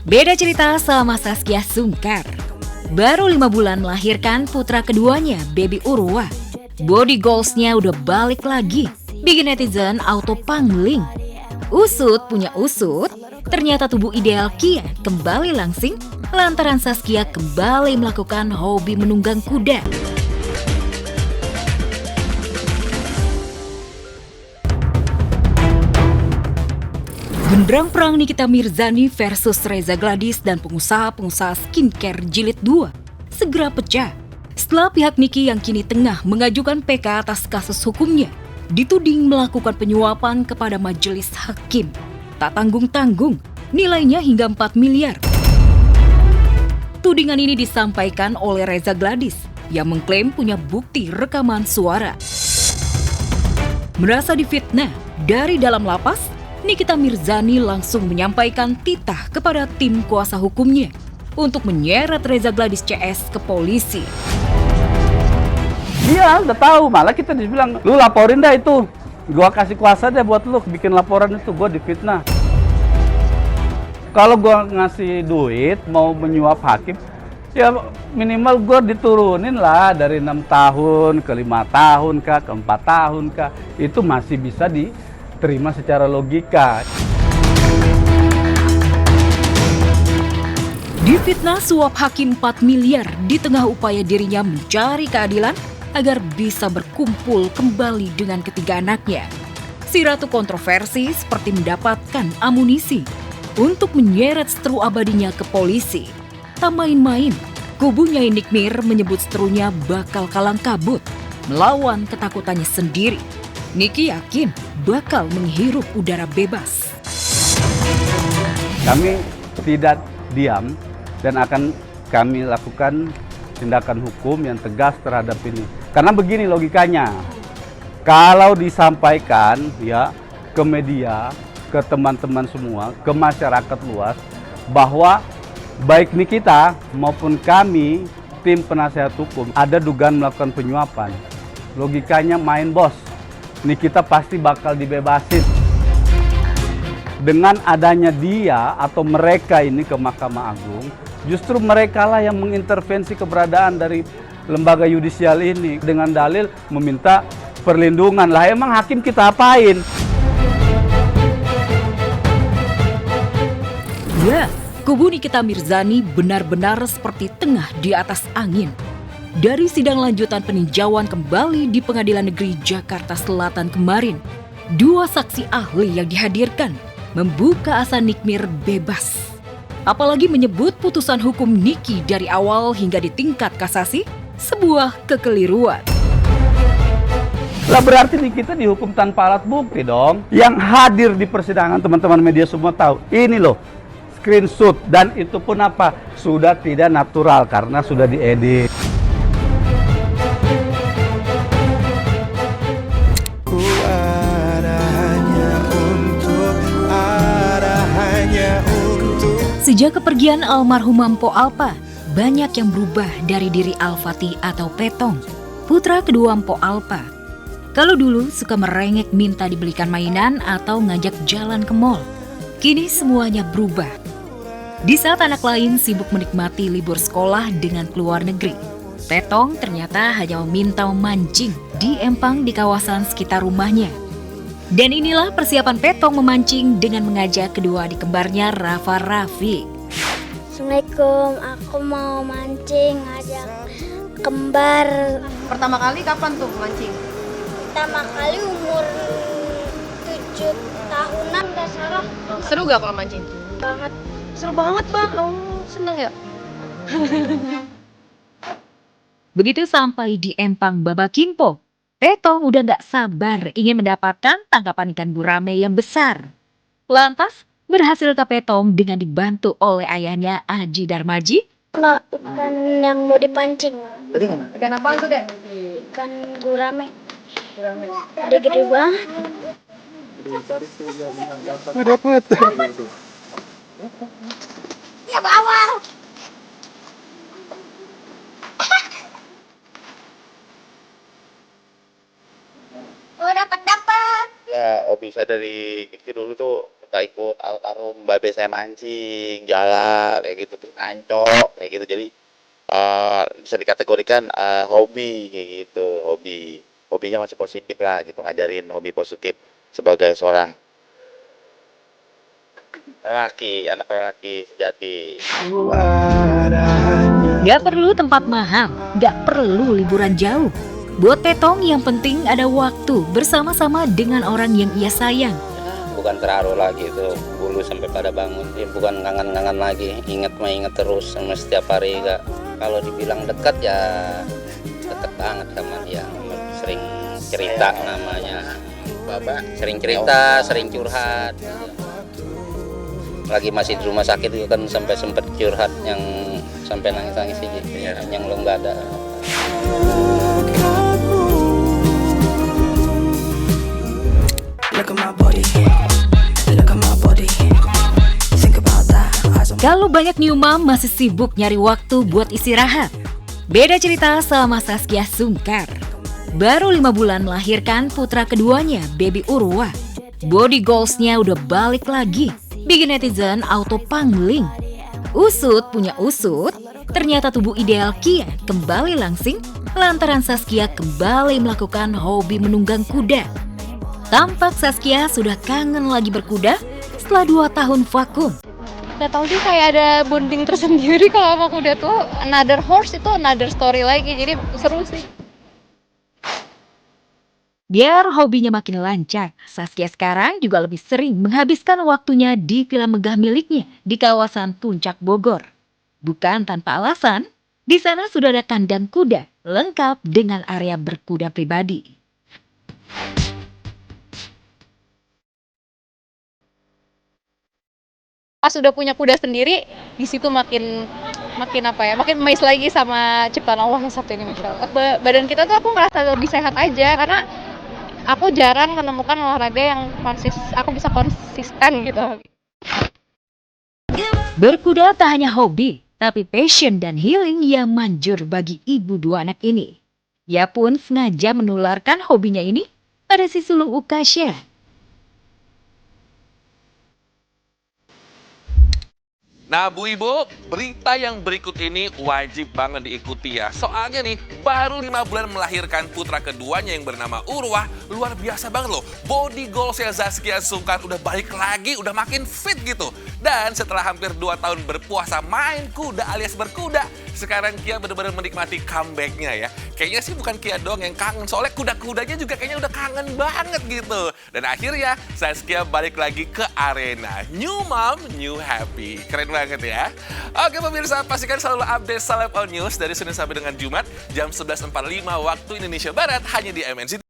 Beda cerita sama Zaskia Sungkar. Baru 5 bulan melahirkan putra keduanya, Baby Urwa. Body goals-nya udah balik lagi, bikin netizen auto pangling. Usut punya usut, ternyata tubuh ideal Kia kembali langsing lantaran Zaskia kembali melakukan hobi menunggang kuda. Genderang perang Nikita Mirzani versus Reza Gladys dan pengusaha-pengusaha skincare jilid 2 segera pecah setelah pihak Niki yang kini tengah mengajukan PK atas kasus hukumnya dituding melakukan penyuapan kepada majelis hakim. Tak tanggung-tanggung, nilainya hingga 4 miliar. Tudingan ini disampaikan oleh Reza Gladys yang mengklaim punya bukti rekaman suara. Merasa difitnah dari dalam lapas, Nikita Mirzani langsung menyampaikan titah kepada tim kuasa hukumnya untuk menyeret Reza Gladys CS ke polisi. Dia udah tahu, malah kita dibilang, lu laporin dah itu. Gua kasih kuasa deh buat lu bikin laporan itu, gua difitnah. Kalau gua ngasih duit, mau menyuap hakim, ya minimal gua diturunin lah dari 6 tahun ke 5 tahun kah, ke 4 tahun kah. Itu masih bisa diterima secara logika. Difitnah suap hakim 4 miliar di tengah upaya dirinya mencari keadilan agar bisa berkumpul kembali dengan ketiga anaknya. Si ratu kontroversi seperti mendapatkan amunisi untuk menyeret seteru abadinya ke polisi. Tak main-main, kubunya Nikmir menyebut seterunya bakal kalang kabut melawan ketakutannya sendiri. Niki yakin bakal menghirup udara bebas. Kami tidak diam dan akan kami lakukan tindakan hukum yang tegas terhadap ini. Karena begini logikanya, kalau disampaikan ya ke media, ke teman-teman semua, ke masyarakat luas, bahwa baik Nikita maupun kami, tim penasehat hukum, ada dugaan melakukan penyuapan. Logikanya main bos, Nikita pasti bakal dibebasin. Dengan adanya dia atau mereka ini ke Mahkamah Agung, justru mereka lah yang mengintervensi keberadaan dari lembaga yudisial ini dengan dalil meminta perlindungan. Lah emang hakim kita apain? Ya, kubu Nikita Mirzani benar-benar seperti tengah di atas angin. Dari sidang lanjutan peninjauan kembali di Pengadilan Negeri Jakarta Selatan kemarin, 2 saksi ahli yang dihadirkan membuka asa Nikmir bebas. Apalagi menyebut putusan hukum Niki dari awal hingga di tingkat kasasi sebuah kekeliruan. Lah berarti kita dihukum tanpa alat bukti dong. Yang hadir di persidangan teman-teman media semua tahu. Ini loh screenshot dan itu pun apa? Sudah tidak natural karena sudah diedit. Sejak kepergian almarhum Mpo Alpa, banyak yang berubah dari diri Al-Fatih atau Petong, putra kedua Mpo Alpa. Kalau dulu suka merengek minta dibelikan mainan atau ngajak jalan ke mall, kini semuanya berubah. Di saat anak lain sibuk menikmati libur sekolah dengan keluar negeri, Petong ternyata hanya meminta memancing di empang di kawasan sekitar rumahnya. Dan inilah persiapan Petong memancing dengan mengajak kedua adik kembarnya Rafa Raffi. Assalamualaikum, aku mau mancing, ngajak kembar. Pertama kali kapan tuh mancing? Pertama kali umur 7 tahunan gak salah. Seru gak kalau mancing? Banget. Seru banget bang, seneng ya? Begitu sampai di empang Babakimpo, Petong udah gak sabar ingin mendapatkan tangkapan ikan gurame yang besar. Lantas, berhasil ke Petong dengan dibantu oleh ayahnya Aji Darmaji. Nah, ikan yang mau dipancing. Ikan apa tuh dek? Ikan gurame. Gede-gede banget. Dapat. Ya bawah. Oh dapat. Ya, bisa dari kecil dulu tuh ikut almarhum babe saya mancing, jalan kayak gitu tuh, ancok kayak gitu. Jadi bisa dikategorikan hobi kayak gitu, hobinya masih positif lah gitu, ngajarin hobi positif sebagai seorang anak lelaki sejati. Gak perlu tempat mahal, gak perlu liburan jauh. Buat Petong yang penting ada waktu bersama-sama dengan orang yang ia sayang. Bukan terharu lagi itu, bulu sampai pada bangun. Bukan kangen-kangen lagi, ingat terus sama setiap hari. Gak. Kalau dibilang dekat ya dekat banget sama dia. Sering cerita namanya. Sering cerita, sering curhat. Lagi masih di rumah sakit itu kan sampai sempet curhat yang sampai nangis-nangis sih, yang lo nggak ada. Kalau banyak new mom masih sibuk nyari waktu buat istirahat. Beda cerita sama Zaskia Sungkar. Baru 5 bulan melahirkan putra keduanya, baby Urwa. Body goals-nya udah balik lagi. Bikin netizen auto pangling. Usut punya usut, ternyata tubuh ideal Kia kembali langsing lantaran Zaskia kembali melakukan hobi menunggang kuda. Tampak Zaskia sudah kangen lagi berkuda setelah 2 tahun vakum. Gak tau sih, kayak ada bonding tersendiri kalau sama kuda tuh. Another horse itu another story lagi, jadi seru sih. Biar hobinya makin lancar, Zaskia sekarang juga lebih sering menghabiskan waktunya di villa megah miliknya di kawasan Puncak Bogor. Bukan tanpa alasan, di sana sudah ada kandang kuda lengkap dengan area berkuda pribadi. Pas udah punya kuda sendiri, di situ makin makin amazed lagi sama ciptaan Allah yang satu ini, Masya Allah. Badan kita tuh aku ngerasa lebih sehat aja, karena aku jarang menemukan olahraga yang aku bisa konsisten gitu. Berkuda tak hanya hobi, tapi passion dan healing yang manjur bagi ibu 2 anak ini. Ia pun sengaja menularkan hobinya ini pada si sulung Ukasya. Nah Bu Ibu, berita yang berikut ini wajib banget diikuti ya. Soalnya nih, baru 5 bulan melahirkan putra keduanya yang bernama Urwa. Luar biasa banget loh, body goalsnya Zaskia Sungkar udah balik lagi, udah makin fit gitu. Dan setelah hampir 2 tahun berpuasa main kuda alias berkuda, sekarang Kia benar-benar menikmati comeback-nya ya. Kayaknya sih bukan Kia doang yang kangen, soalnya kuda-kudanya juga kayaknya udah kangen banget gitu. Dan akhirnya Zaskia balik lagi ke arena. New mom, new happy. Keren banget ya. Oke pemirsa, pastikan selalu update Celeb On News dari Senin sampai dengan Jumat jam 11.45 waktu Indonesia Barat hanya di MNC.